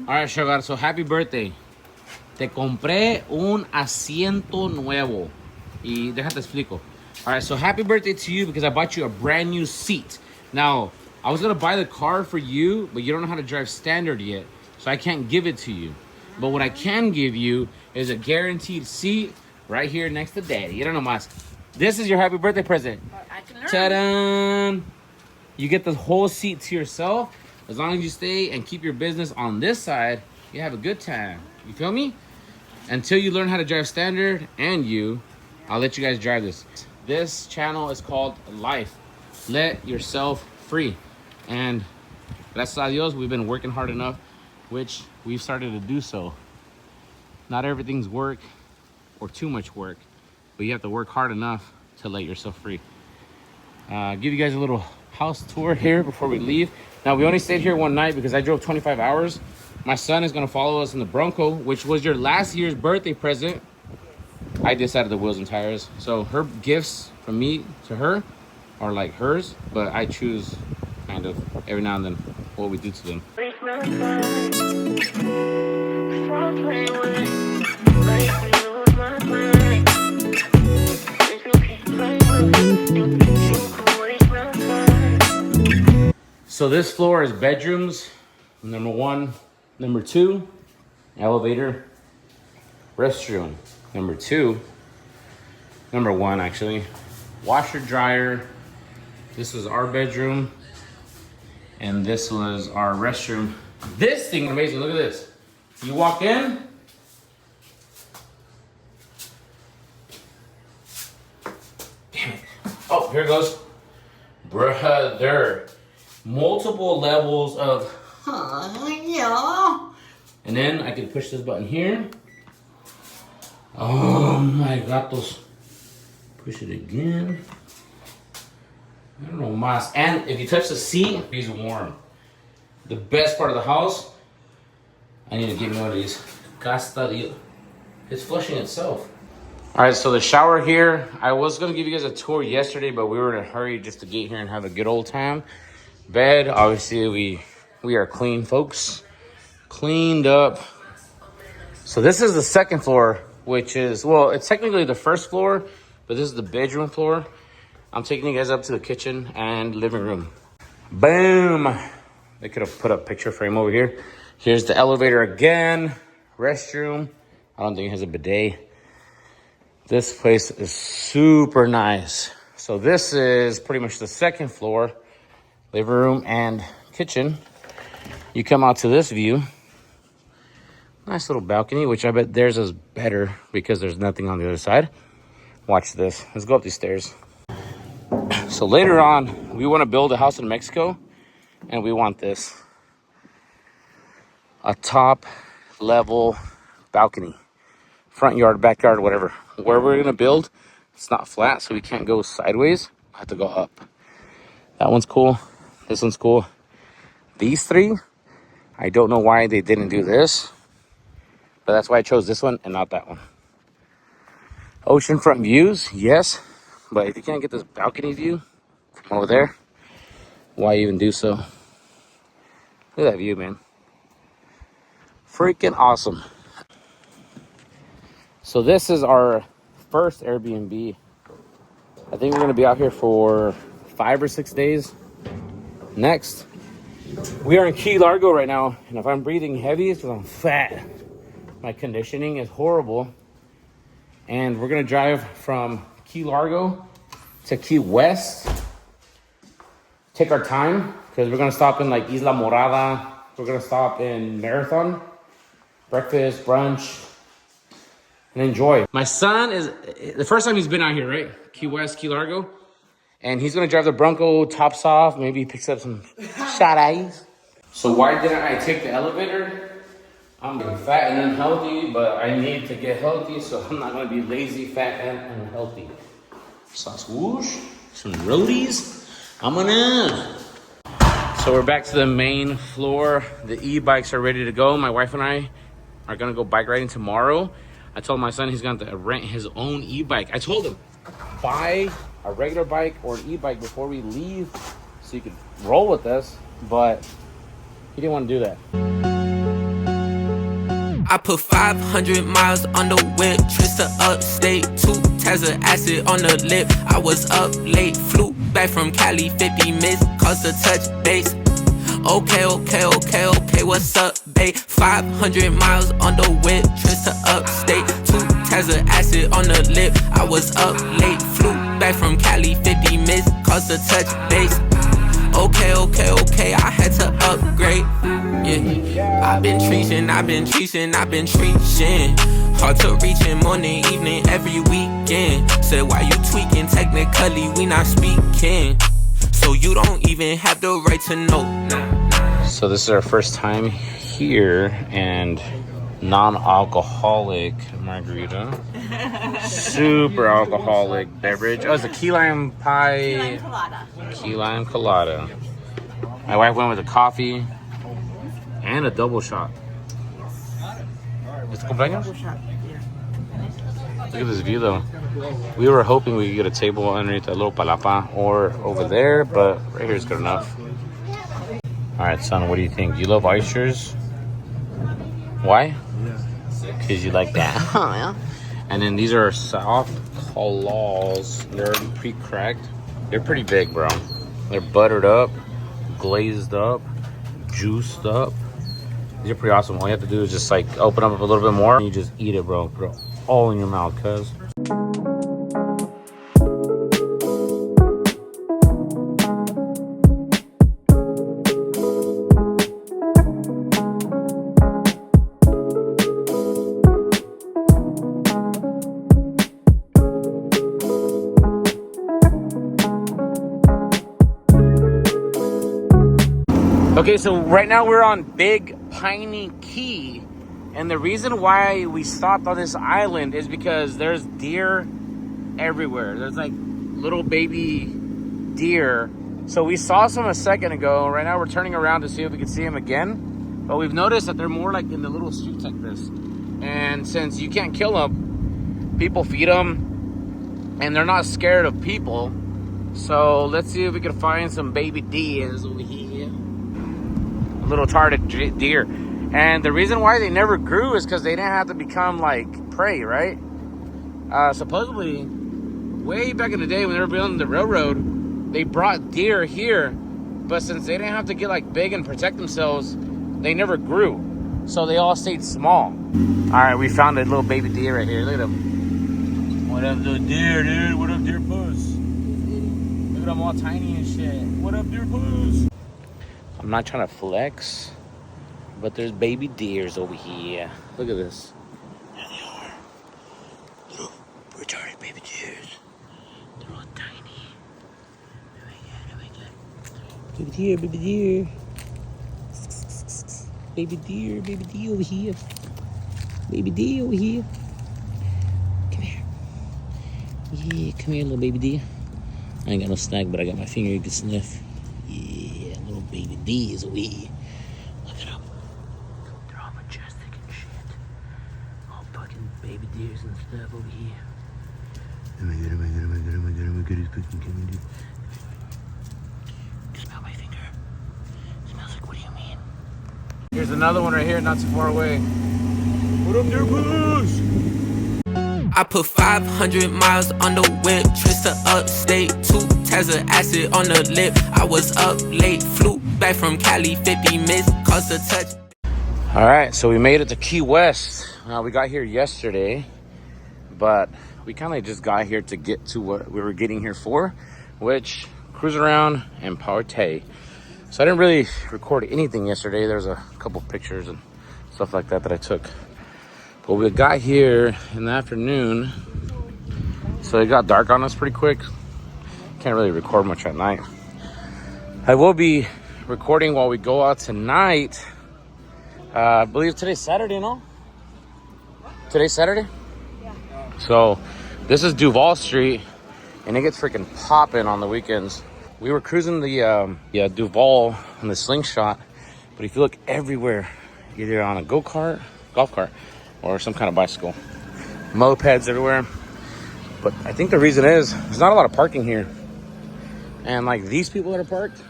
All right, Sugar, so happy birthday. Te compré un asiento nuevo. Y déjate explico. All right, so happy birthday to you because I bought you a brand new seat. Now, I was gonna buy the car for you, but you don't know how to drive standard yet, so I can't give it to you. But what I can give you is a guaranteed seat right here next to Daddy. You don't know, Mas. This is your happy birthday present. I can learn. Ta-da! You get the whole seat to yourself. As long as you stay and keep your business on this side, you have a good time. You feel me? Until you learn how to drive standard and I'll let you guys drive this. This channel is called Life. Let yourself free. And gracias a Dios, we've been working hard enough, which we've started to do so. Not everything's work or too much work, but you have to work hard enough to let yourself free. Give you guys a little house tour here before we leave. Now, we only stayed here one night because I drove 25 hours. My son is gonna follow us in the Bronco, which was your last year's birthday present. I decided the wheels and tires. So her gifts from me to her are like hers, but I choose kind of every now and then what we do to them. So this floor is bedrooms, number 1, number 2, elevator, restroom, number 2, number 1 actually, washer, dryer. This was our bedroom, and this was our restroom. This thing is amazing, look at this. You walk in, damn it. Oh, here it goes. Brother. Multiple levels of, yeah. And then I can push this button here. Oh my gatos. Push it again. I don't know, mas. And if you touch the seat, it's warm. The best part of the house, I need to give me one of these. It's flushing itself. All right, so the shower here, I was gonna give you guys a tour yesterday, but we were in a hurry just to get here and have a good old time. Bed, obviously we are clean, folks. Cleaned up. So this is the second floor, which is, well, it's technically the first floor, but this is the bedroom floor. I'm taking you guys up to the kitchen and living room. Boom. They could have put a picture frame over here. Here's the elevator again. Restroom. I don't think it has a bidet. This place is super nice. So this is pretty much the second floor. Living room and kitchen. You come out to this view. Nice little balcony, which I bet theirs is better because there's nothing on the other side. Watch this. Let's go up these stairs. So later on, we want to build a house in Mexico, and we want this. A top level balcony. Front yard, backyard, whatever. Where we're going to build, it's not flat, so we can't go sideways. I have to go up. That one's cool. This one's cool. These three, I don't know why they didn't do this, but that's why I chose this one and not that one. Oceanfront views, yes, but if you can't get this balcony view from over there, why even do so? Look at that view, man. Freaking awesome. So this is our first Airbnb. I think we're gonna be out here for 5 or 6 days. Next, we are in Key Largo right now, and if I'm breathing heavy, it's because I'm fat. My conditioning is horrible. And we're gonna drive from Key Largo to Key West. Take our time, because we're gonna stop in like Isla Morada. We're gonna stop in Marathon, breakfast, brunch, and enjoy. My son is, the first time he's been out here, right? Key West, Key Largo. And he's gonna drive the Bronco, tops off, maybe he picks up some shot eyes. So why didn't I take the elevator? I'm getting fat and unhealthy, but I need to get healthy, so I'm not gonna be lazy, fat, and unhealthy. Some swoosh, some roadies, I'm gonna. So we're back to the main floor. The e-bikes are ready to go. My wife and I are gonna go bike riding tomorrow. I told my son he's gonna rent his own e-bike. I told him, buy a regular bike or an e-bike before we leave so you could roll with us, but he didn't want to do that. I put 500 miles on the whip, trips to upstate, 2 tabs of acid on the lip. I was up late, flew back from Cali, 50 missed, caused a touch base. Okay, what's up, babe? 500 miles on the whip, trips to upstate, 2 tabs of acid on the lip. I was up late, flew back from Cali, 50 missed, caused a touch base. Okay, I had to upgrade. Yeah, I've been treating. Hard to reach in morning, evening, every weekend. Said why you tweaking? Technically we not speaking, so you don't even have the right to know. So this is our first time here, and non-alcoholic margarita. Super alcoholic beverage. Oh, it's a key lime pie. Key lime colada. My wife went with a coffee and a double shot. It's cumpleaños? Look at this view though. We were hoping we could get a table underneath that little palapa or over there, but right here is good enough. All right, son, what do you think? You love oysters? Why? Because you like that. And then these are soft claws. They're already pre-cracked. They're pretty big, bro. They're buttered up, glazed up, juiced up. These are pretty awesome. All you have to do is just like open up a little bit more and you just eat it, bro. Put it all in your mouth, cuz. Okay, so right now we're on Big Piney Key, and the reason why we stopped on this island is because there's deer everywhere. There's like little baby deer. So we saw some a second ago. Right now we're turning around to see if we can see them again, but we've noticed that they're more like in the little streets like this. And since you can't kill them, people feed them, and they're not scared of people. So let's see if we can find some baby deers over here. Little target deer. And the reason why they never grew is because they didn't have to become like prey, right? Supposedly way back in the day when they were building the railroad, they brought deer here, but since they didn't have to get like big and protect themselves, they never grew, so they all stayed small. All right, we found a little baby deer right here. Look at him. What up, little deer, dude? What up, deer puss? Look at them all tiny and shit. What up, deer puss? I'm not trying to flex, but there's baby deers over here. Look at this. There they are. Little retarded baby deers. They're all tiny. Oh my god. Baby deer, baby deer. Baby deer over here. Baby deer over here. Come here. Yeah, come here, little baby deer. I ain't got no snack, but I got my finger you can sniff. Yeah, little baby deers over here. Look at them. They're all majestic and shit. All fucking baby deers and stuff over here. Oh my god, it's fucking coming, dude. Smell my finger. Smells like, what do you mean? Here's another one right here, not too far away. What up, deer puss? I put 500 miles on the whip, trips to upstate, 2 tabs of acid on the lip. I was up late, flew back from Cali, 50 missed, caused a touch. All right, so we made it to Key West. We got here yesterday, but we kind of just got here to get to what we were getting here for, which cruise around and partay. So I didn't really record anything yesterday. There's a couple pictures and stuff like that I took. But we got here in the afternoon, so it got dark on us pretty quick. Can't really record much at night. I will be recording while we go out tonight. I believe today's Saturday, no? Today's Saturday? Yeah. So this is Duval Street, and it gets freaking popping on the weekends. We were cruising the Duval on the slingshot, but if you look everywhere, either on a go-kart, golf cart, or some kind of bicycle. Mopeds everywhere. But I think the reason is there's not a lot of parking here. And like these people that are parked,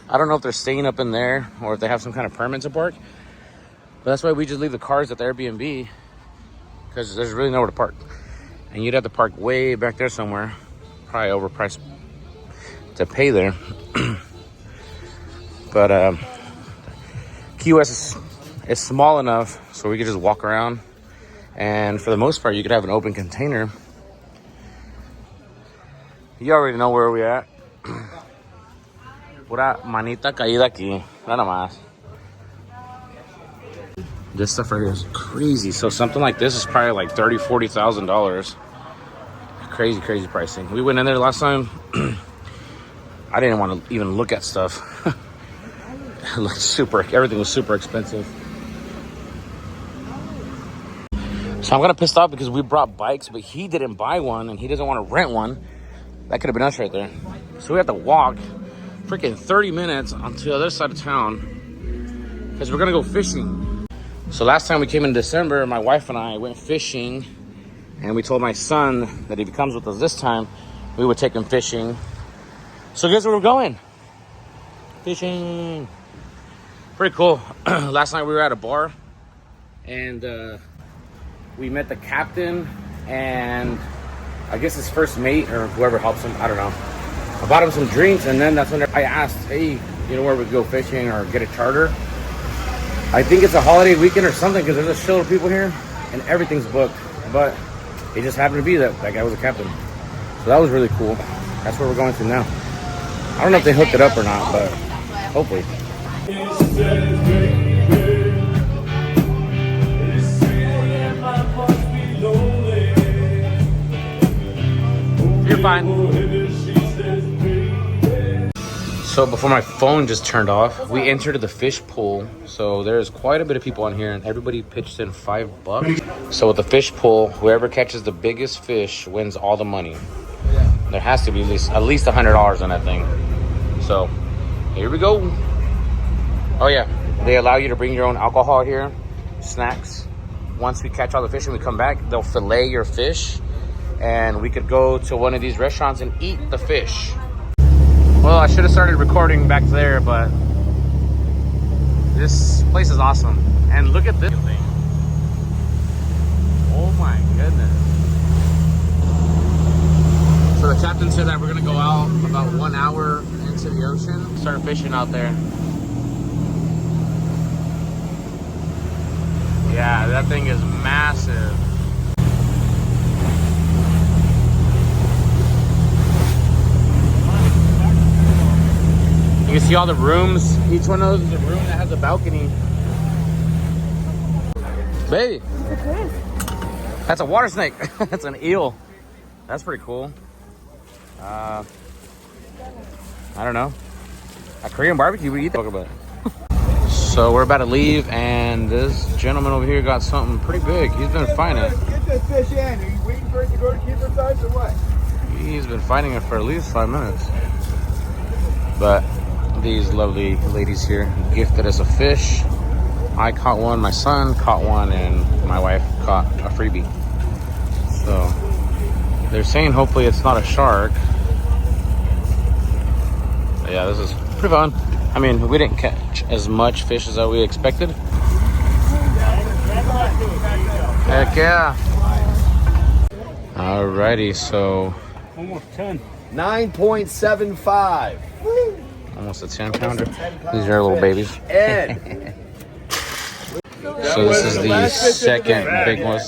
I don't know if they're staying up in there or if they have some kind of permit to park. But that's why we just leave the cars at the Airbnb, because there's really nowhere to park. And you'd have to park way back there somewhere. Probably overpriced to pay there. But Key West is small enough so we could just walk around. And for the most part, you could have an open container. You already know where we're at. Pura manita caída aquí. Nada más. This stuff right here is crazy. So something like this is probably like $30,000, $40,000. Crazy, crazy pricing. We went in there last time. I didn't want to even look at stuff. It looked everything was super expensive. So I'm kind of pissed off because we brought bikes, but he didn't buy one and he doesn't want to rent one. That could have been us right there. So we have to walk freaking 30 minutes onto the other side of town because we're going to go fishing. So last time we came in December, my wife and I went fishing, and we told my son that if he comes with us this time, we would take him fishing. So guess where we're going? Fishing. Pretty cool. Last night we were at a bar, and we met the captain and I guess his first mate or whoever helps him. I don't know. I bought him some drinks, and then that's when I asked, hey, you know where we go fishing or get a charter? I think it's a holiday weekend or something because there's a shitload of people here and everything's booked. But it just happened to be that guy was a captain. So that was really cool. That's where we're going to now. I don't know if they hooked it up or not, but hopefully. You're fine. So before my phone just turned off, we entered the fish pool. So there's quite a bit of people on here, and everybody pitched in $5. So with the fish pool, whoever catches the biggest fish wins all the money. There has to be at least $100 on that thing. So here we go. Oh yeah, they allow you to bring your own alcohol here, snacks. Once we catch all the fish and we come back, they'll fillet your fish, and we could go to one of these restaurants and eat the fish. Well, I should have started recording back there, but this place is awesome. And look at this thing. Oh my goodness. So the captain said that we're gonna go out about 1 hour into the ocean, start fishing out there. Yeah, that thing is massive. You can see all the rooms. Each one of those is a room that has a balcony. Baby, that's a water snake. That's an eel. That's pretty cool. I don't know. A Korean barbecue, what do you talk about? So we're about to leave, and this gentleman over here got something pretty big. He's been fighting it. Get this fish in. Are you waiting for it to go to keeper size or what? He's been fighting it for at least 5 minutes. But these lovely ladies here gifted us a fish. I caught one, my son caught one, and my wife caught a freebie. So they're saying hopefully it's not a shark. But yeah, this is pretty fun. I mean, we didn't catch as much fish as we expected. Heck yeah. Alrighty, so Almost 10. 9.75. almost a 10-pounder. These are little babies. Ed. So this is the second big one.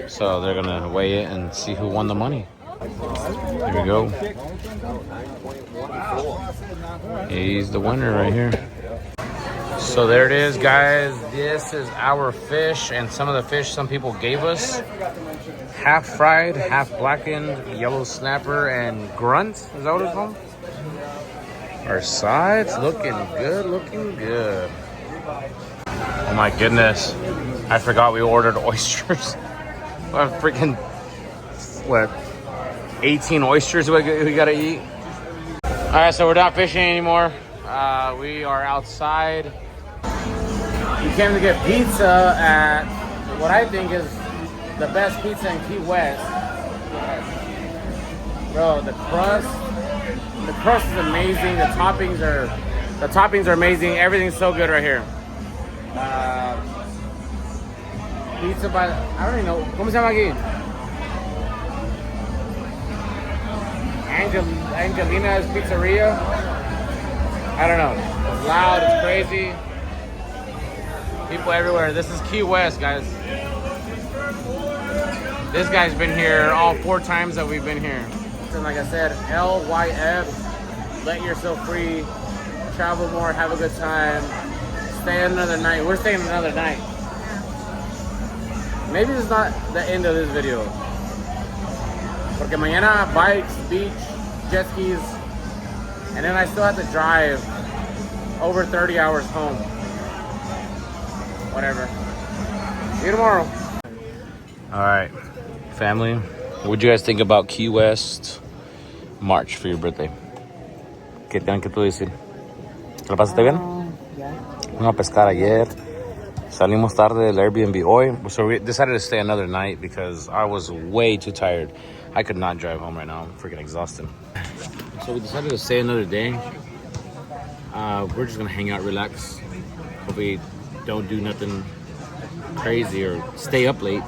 So they're gonna weigh it and see who won the money. Here we go. He's the winner right here. So there it is, guys. This is our fish, and some of the fish some people gave us. Half fried, half blackened, yellow snapper, and grunt. Is that what it's called? Our sides looking good, looking good. Oh my goodness. I forgot we ordered oysters. What freaking, 18 oysters we gotta eat? All right, so we're not fishing anymore. We are outside. We came to get pizza at what I think is the best pizza in Key West. Bro, the crust is amazing. The toppings are amazing. Everything's so good right here. Pizza by, I don't even know. ¿Cómo se llama aquí? Angelina's Pizzeria. I don't know. It's loud, it's crazy. People everywhere. This is Key West, guys. This guy's been here all 4 times that we've been here. And like I said, LYF, let yourself free, travel more, have a good time, stay another night. We're staying another night. Maybe it's not the end of this video. Porque mañana bikes, beach, jet skis, and then I still have to drive over 30 hours home. Whatever. See you tomorrow. All right, family. What'd you guys think about Key West March for your birthday? ¿Qué tienen que tú decir? ¿Te la pasaste bien? Fuimos a pescar ayer. Salimos tarde del Airbnb hoy. So we decided to stay another night because I was way too tired. I could not drive home right now. I'm freaking exhausted. So we decided to stay another day. We're just gonna hang out, relax. Hope we don't do nothing crazy or stay up late.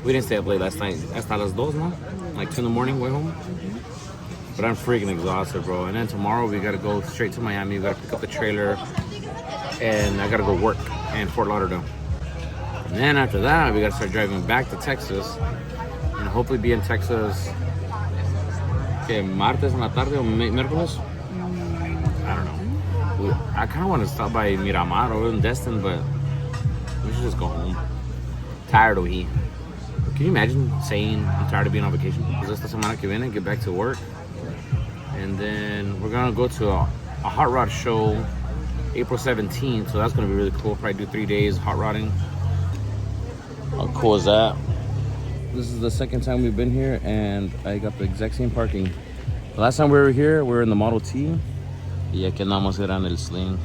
We didn't stay up late last night. Hasta las 2, no? Like 2 in the morning, way home. But I'm freaking exhausted, bro. And then tomorrow we gotta go straight to Miami. We gotta pick up the trailer. And I gotta go work in Fort Lauderdale. And then after that, we gotta start driving back to Texas. And hopefully be in Texas, que martes en la tarde o miércoles? I don't know. I kind of want to stop by Miramar or in Destin, but we should just go home. Tired of here. Can you imagine saying I'm tired of being on vacation? Because esta semana que viene, get back to work. And then we're gonna go to a hot rod show April 17th, so that's gonna be really cool. Probably do 3 days hot rodding. How cool is that? This is the second time we've been here, and I got the exact same parking. The last time we were here, we were in the Model T. Y aquí andamos era en el Sling.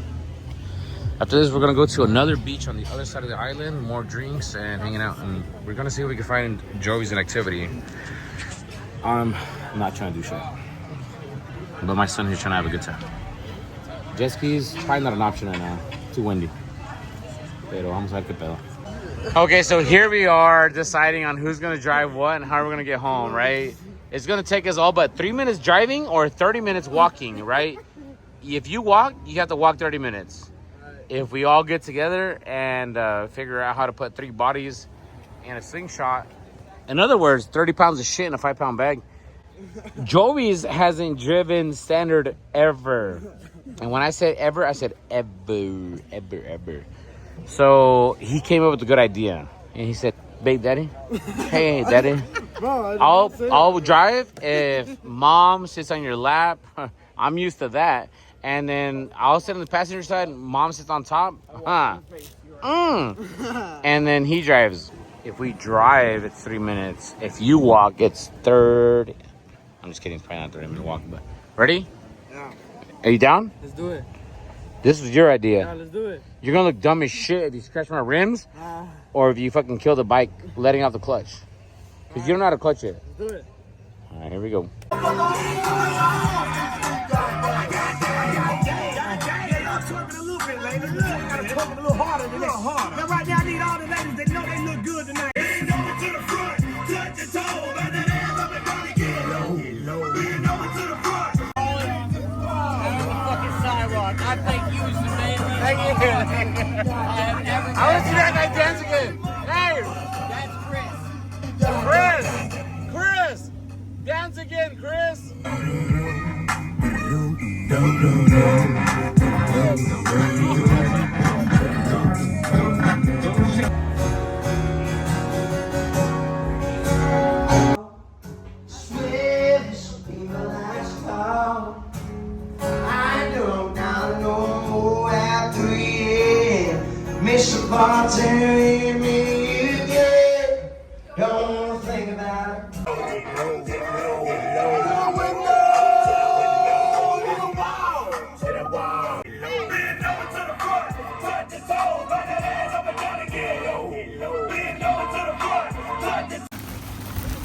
After this, we're gonna go to another beach on the other side of the island, more drinks and hanging out, and we're gonna see if we can find Joey's an activity. I'm not trying to do shit, but my son here's trying to have a good time. Jet skis, probably not an option right now. Too windy. Pero vamos a ver qué pedo. Okay, so here we are deciding on who's gonna drive what and how we're gonna get home, right? It's gonna take us all but 3 minutes driving or 30 minutes walking, right? If you walk, you have to walk 30 minutes. If we all get together and figure out how to put 3 bodies in a slingshot, in other words, 30 pounds of shit in a 5-pound bag. Joey's hasn't driven standard ever. And when I said ever, I said ever. So he came up with a good idea. And he said, babe, daddy, hey, daddy, I'll drive if mom sits on your lap. I'm used to that. And then I'll sit on the passenger side, mom sits on top. And then he drives. If we drive, it's 3 minutes. If you walk, it's 30. I'm just kidding, probably not 30-minute walk, but ready? Yeah. Are you down? Let's do it. This was your idea. Yeah, let's do it. You're gonna look dumb as shit if you scratch my rims or if you fucking kill the bike letting off the clutch. Because you don't know how to clutch it. Let's do it. All right, here we go. I think you was the man Thank you. I have ever I want to see that guy dance again. Hey, That's Chris. Chris, dance again, Chris. Mr. Bartender, me again. Don't wanna think about it.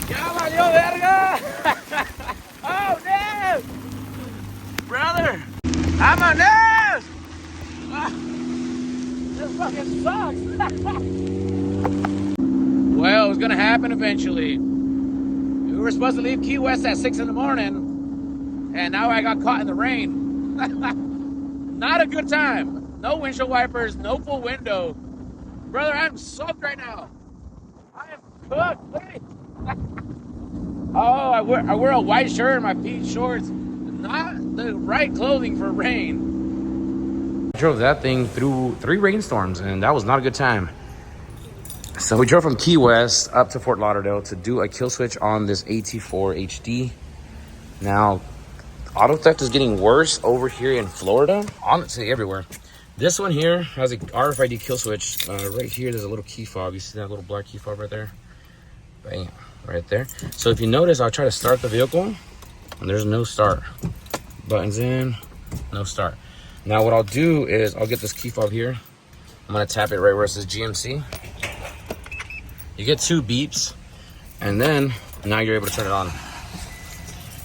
Ya valió verga. Oh no, brother, I'm a nurse. This fucking fucking sucks. Well, it was gonna happen eventually. We were supposed to leave Key West at 6 in the morning, and now I got caught in the rain. Not a good time. No windshield wipers, no full window. Brother, I'm soaked right now. I am cooked. Look at me. Oh, I wear a white shirt and my feet shorts. Not the right clothing for rain. I drove that thing through 3 rainstorms, and that was not a good time. So we drove from Key West up to Fort Lauderdale to do a kill switch on this AT4 HD. Now, auto theft is getting worse over here in Florida, honestly everywhere. This one here has a RFID kill switch. Right here, there's a little key fob. You see that little black key fob right there? Bam, right there. So if you notice, I'll try to start the vehicle, and there's no start. Buttons in, no start. Now what I'll do is I'll get this key fob here. I'm gonna tap it right where it says GMC. You get 2 beeps, and then now you're able to turn it on.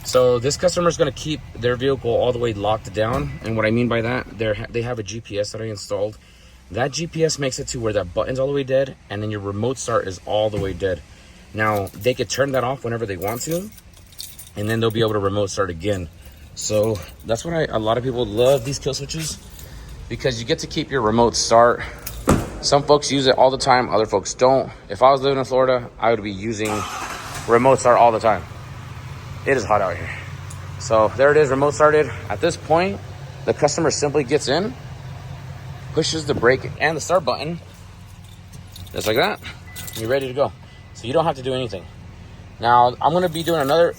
So this customer is going to keep their vehicle all the way locked down, and what I mean by that, they have a GPS that I installed. That GPS makes it to where that button's all the way dead, and then your remote start is all the way dead. Now they could turn that off whenever they want to, and then they'll be able to remote start again. So that's what a lot of people love these kill switches, because you get to keep your remote start. Some folks use it all the time, other folks don't. If I was living in Florida, I would be using remote start all the time. It is hot out here. So there it is, remote started. At this point, the customer simply gets in, pushes the brake and the start button, just like that, and you're ready to go. So you don't have to do anything. Now, I'm gonna be doing another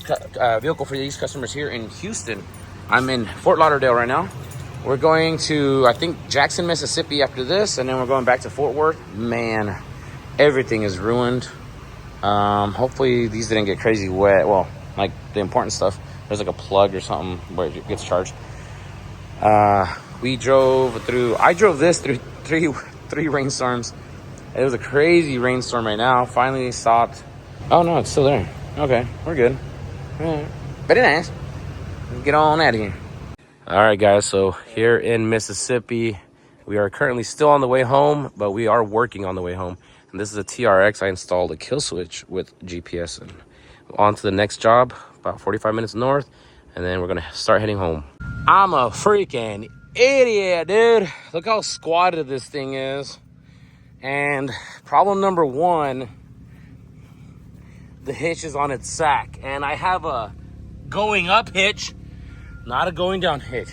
vehicle for these customers here in Houston. I'm in Fort Lauderdale right now. We're going to, I think, Jackson, Mississippi after this, and then we're going back to Fort Worth. Man, everything is ruined. Hopefully these didn't get crazy wet. Well, like the important stuff. There's like a plug or something where it gets charged. I drove this through three rainstorms. It was a crazy rainstorm right now. Finally stopped. Oh no, it's still there. Okay, we're good. All right. Very nice. Let's get on out of here. All right, guys, so here in Mississippi, we are currently still on the way home, but we are working on the way home. And this is a TRX. I installed a kill switch with GPS. And on to the next job, about 45 minutes north, and then we're gonna start heading home. I'm a freaking idiot, dude. Look how squatted this thing is. And problem number 1, the hitch is on its sack. And I have a going up hitch, not a going down hitch.